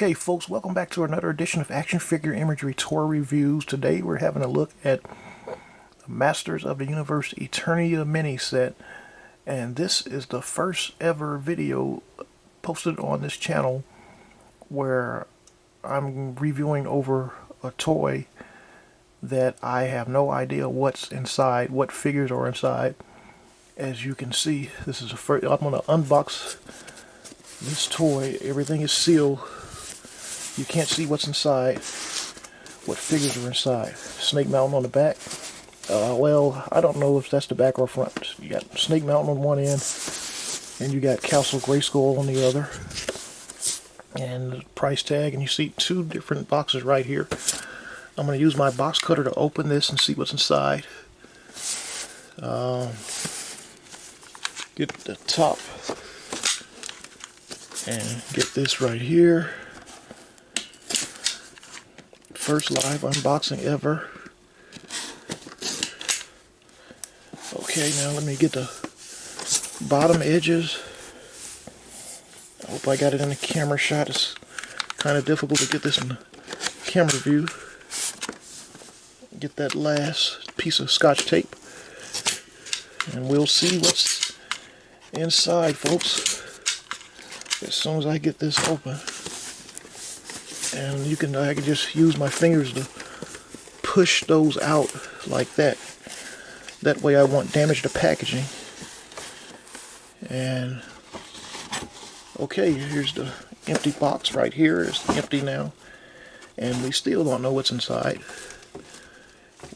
Okay, folks, welcome back to another edition of Action Figure Imagery Tour Reviews. Today we're having a look at the Masters of the Universe ETERNIA mini set, and this is the first ever video posted on this channel where I'm reviewing over a toy that I have no idea what's inside, what figures are inside. As you can see, this is the first. I'm going to unbox this toy. Everything is sealed. You can't see what's inside, what figures are inside. Snake Mountain on the back. Well, I don't know if that's the back or front. You got Snake Mountain on one end, and you got Castle Grayskull on the other. And the price tag, and you see two different boxes right here. I'm going to use my box cutter to open this and see what's inside. Get the top and get this right here. First live unboxing ever. Okay, now let me get the bottom edges. I hope I got it in the camera shot. It's kind of difficult to get this in the camera view. Get that last piece of scotch tape, and we'll see what's inside, folks, as soon as I get this open. And I can just use my fingers to push those out like that. That way I won't damage the packaging. And okay, here's the empty box right here. It's empty now, and we still don't know what's inside.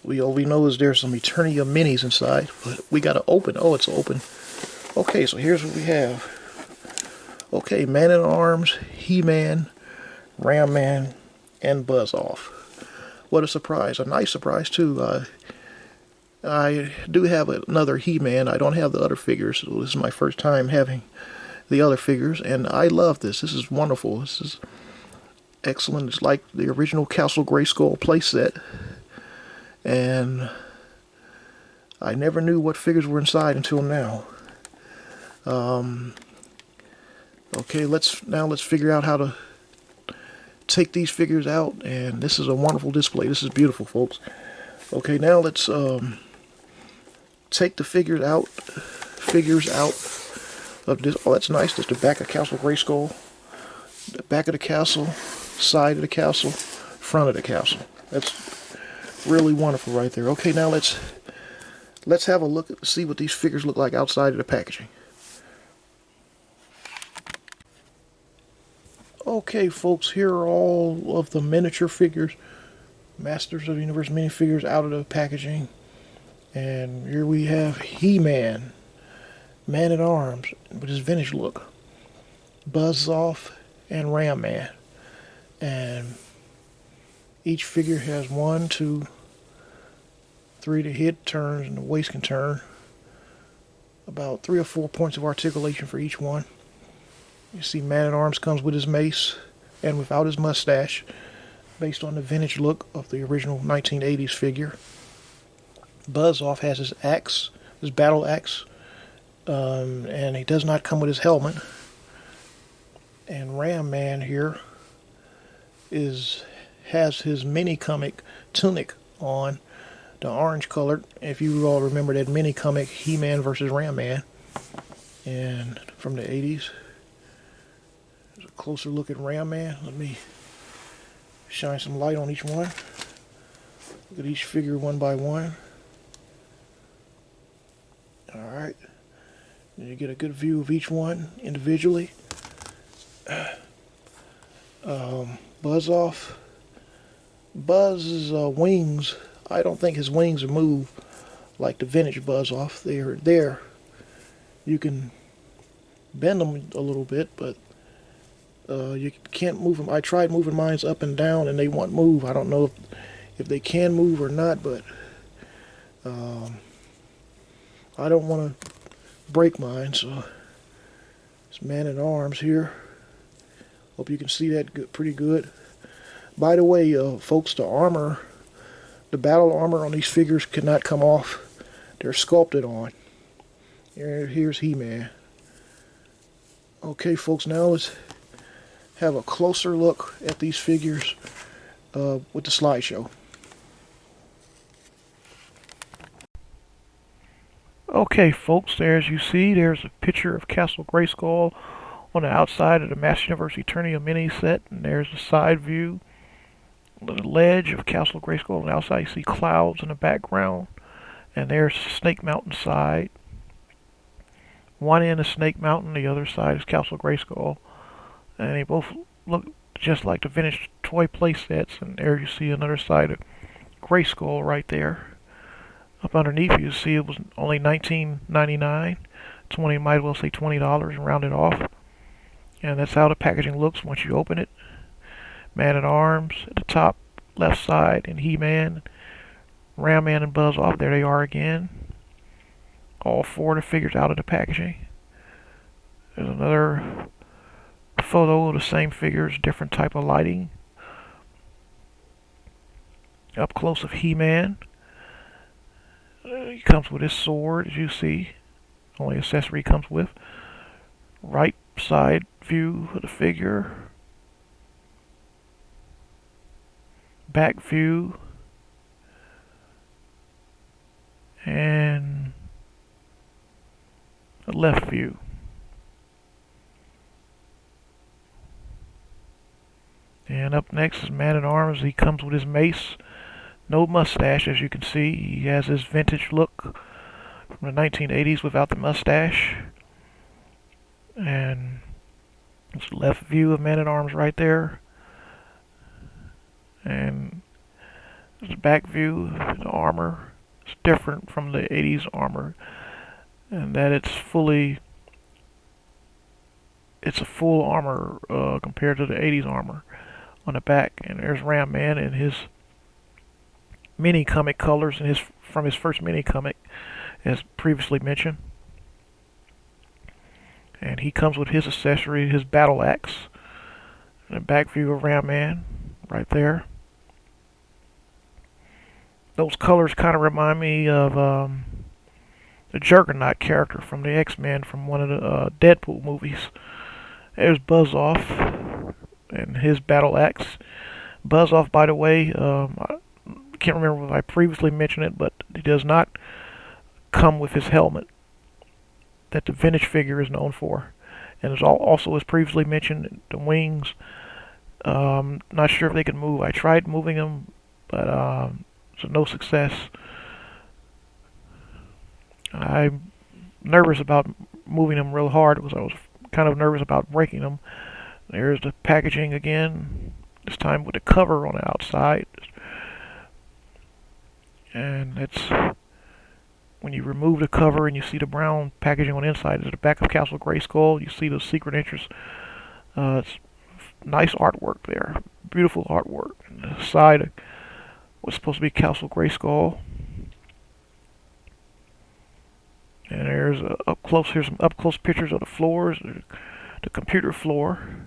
All we know is there's some ETERNIA minis inside, but we gotta open. Oh, it's open. Okay, so here's what we have. Okay, Man-at-Arms, He-Man, Ram-Man, and Buzz-Off. What a surprise. A nice surprise, too. I do have another He-Man. I don't have the other figures, so this is my first time having the other figures, and I love this. This is wonderful. This is excellent. It's like the original Castle Grayskull playset, and I never knew what figures were inside until now. Okay, let's figure out how to take these figures out, and this is a wonderful display. This is beautiful, folks. Okay, now let's take the figures out of this. Oh, that's nice. That's the back of Castle Grayskull, the back of the castle, side of the castle, front of the castle. That's really wonderful right there. Okay, now let's have a look at see what these figures look like outside of the packaging. Okay, folks, here are all of the miniature figures, Masters of the Universe minifigures out of the packaging. And here we have He-Man, Man-at-Arms with his vintage look, Buzz-Off, and Ram-Man. And each figure has 1, 2, 3 the head turns and the waist can turn. About 3 or 4 points of articulation for each one. You see Man-at-Arms comes with his mace and without his mustache, based on the vintage look of the original 1980s figure. Buzz-Off has his axe, his battle axe, and he does not come with his helmet. And Ram-Man here has his mini comic tunic on, the orange colored. If you all remember that mini comic He-Man versus Ram-Man, and from the 80s. There's a closer look at Ram-Man. Let me shine some light on each one. Look at each figure one by one. Alright. You get a good view of each one individually. Buzz-Off. Buzz's wings, I don't think his wings move like the vintage Buzz-Off. They're there. You can bend them a little bit, but you can't move them. I tried moving mine up and down, and they won't move. I don't know if they can move or not, but I don't want to break mine, so it's Man-at-Arms here. Hope you can see that pretty good. By the way, folks, the armor, the battle armor on these figures cannot come off. They're sculpted on. Here's He-Man. Okay, folks, now let's have a closer look at these figures with the slideshow. Okay, folks, there as you see, there's a picture of Castle Grayskull on the outside of the Master Universe ETERNIA mini set, and there's a side view, the ledge of Castle Grayskull on the outside. You see clouds in the background, and there's Snake Mountain side. One end is Snake Mountain, the other side is Castle Grayskull, and they both look just like the vintage toy play sets. And there you see another side of Grayskull right there. Up underneath you see it was only $19.99. 20, might as well say $20 and round it off. And that's how the packaging looks once you open it. Man-at-Arms at the top left side, and He-Man, Ram-Man, and Buzz-Off. There they are again. All four of the figures out of the packaging. There's another photo of the same figures, different type of lighting. Up close of He-Man. He comes with his sword, as you see. Only accessory he comes with. Right side view of the figure. Back view. And a left view. And up next is Man-at-Arms. He comes with his mace. No mustache, as you can see. He has his vintage look from the 1980s without the mustache. And it's a left view of Man-at-Arms right there. And the back view, the armor. It's different from the 80s armor. And that it's a full armor compared to the 80s armor on the back. And there's Ram-Man in his mini comic colors and from his first mini comic, as previously mentioned. And he comes with his accessory, his battle axe. And a back view of Ram-Man right there. Those colors kind of remind me of the Juggernaut character from the X-Men from one of the Deadpool movies. There's Buzz-Off and his battle axe. Buzz-Off, by the way, I can't remember if I previously mentioned it, but he does not come with his helmet that the vintage figure is known for. And as also as previously mentioned, the wings, not sure if they can move. I tried moving them, but to no success. I'm nervous about moving them real hard because I was kind of nervous about breaking them. There's the packaging again, this time with the cover on the outside. And it's when you remove the cover and you see the brown packaging on the inside. It's the back of Castle Grayskull. You see the secret entrance. It's nice artwork there, beautiful artwork. And the side of what's supposed to be Castle Grayskull. And there's here's some up close pictures of the floors, the computer floor.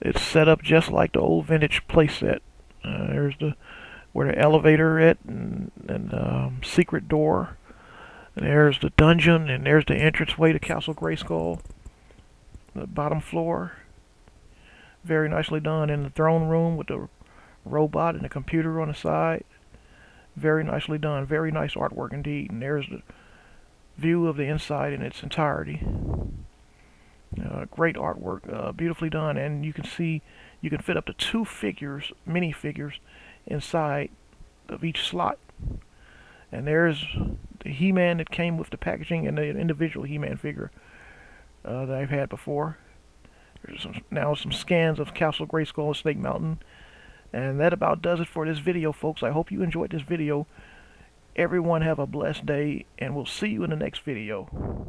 It's set up just like the old vintage playset. There's where the elevator at, and secret door. And there's the dungeon, and there's the entranceway to Castle Grayskull. The bottom floor. Very nicely done. In the throne room with the robot and the computer on the side. Very nicely done. Very nice artwork indeed. And there's the view of the inside in its entirety. Great artwork. Beautifully done. And you can see you can fit up to 2 figures, mini figures, inside of each slot. And there's the He-Man that came with the packaging and the individual He-Man figure that I've had before. There's now some scans of Castle Grayskull and Snake Mountain. And that about does it for this video, folks. I hope you enjoyed this video. Everyone have a blessed day, and we'll see you in the next video.